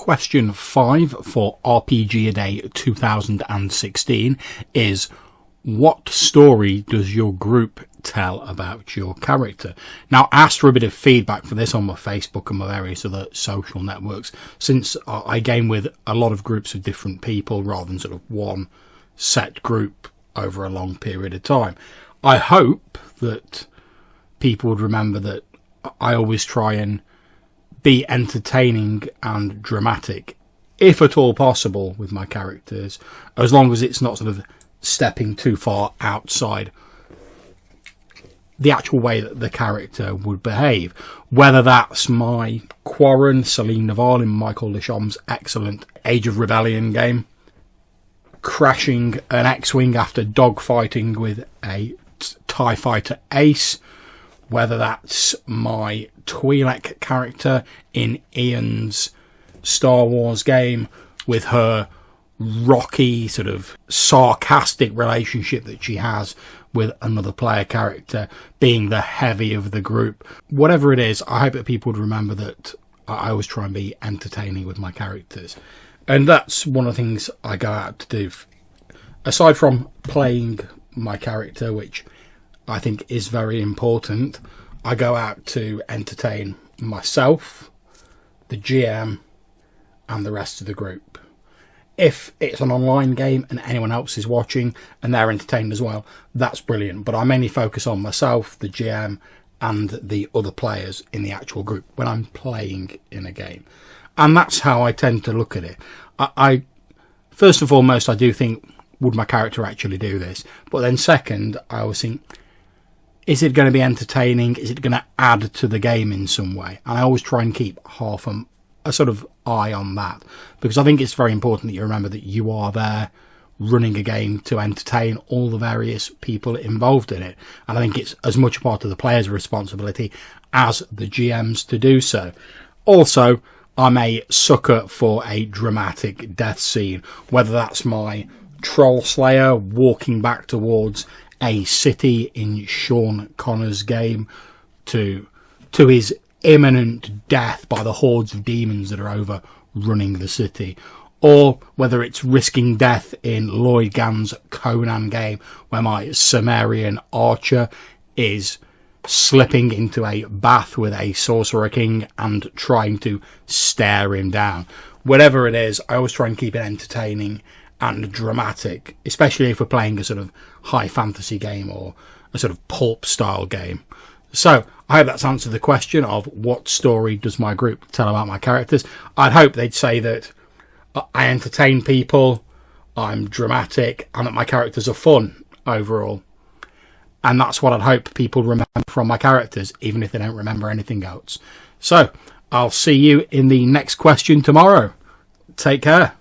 question 5 for RPGaDAY 2016 is, what story does your group tell about your character? Now, I asked for a bit of feedback for this on my Facebook and my various other social networks, since I game with a lot of groups of different people rather than sort of one set group over a long period of time. I hope that people would remember that I always try and be entertaining and dramatic, if at all possible, with my characters, as long as it's not sort of stepping too far outside the actual way that the character would behave. Whether that's my Quarren, Celine Naval in Michael Lishome's excellent Age of Rebellion game, crashing an X-Wing after dogfighting with a TIE Fighter Ace, whether that's my Twi'lek character in Ian's Star Wars game with her rocky, sort of sarcastic relationship that she has with another player character, being the heavy of the group. Whatever it is, I hope that people would remember that I always try and be entertaining with my characters. And that's one of the things I go out to do. Aside from playing my character, which I think is very important, I go out to entertain myself, the GM, and the rest of the group. If it's an online game and anyone else is watching and they're entertained as well, that's brilliant. But I mainly focus on myself, the GM, and the other players in the actual group when I'm playing in a game. And that's how I tend to look at it. I first and foremost, I do think, would my character actually do this? But then second, I always think, is it going to be entertaining? Is it going to add to the game in some way? And I always try and keep half a sort of eye on that, because I think it's very important that you remember that you are there running a game to entertain all the various people involved in it. And I think it's as much a part of the player's responsibility as the GM's to do so. Also, I'm a sucker for a dramatic death scene, whether that's my Troll Slayer walking back towards a city in Sean Connor's game to his imminent death by the hordes of demons that are overrunning the city, or whether it's risking death in Lloyd Gann's Conan game where my Sumerian archer is slipping into a bath with a sorcerer king and trying to stare him down. Whatever it is, I always try and keep it entertaining and dramatic, especially if we're playing a sort of high fantasy game or a sort of pulp style game. So I hope that's answered the question of what story does my group tell about my characters. I'd hope they'd say that I entertain people, I'm dramatic, and that my characters are fun overall. And that's what I'd hope people remember from my characters, even if they don't remember anything else. So I'll see you in the next question tomorrow. Take care.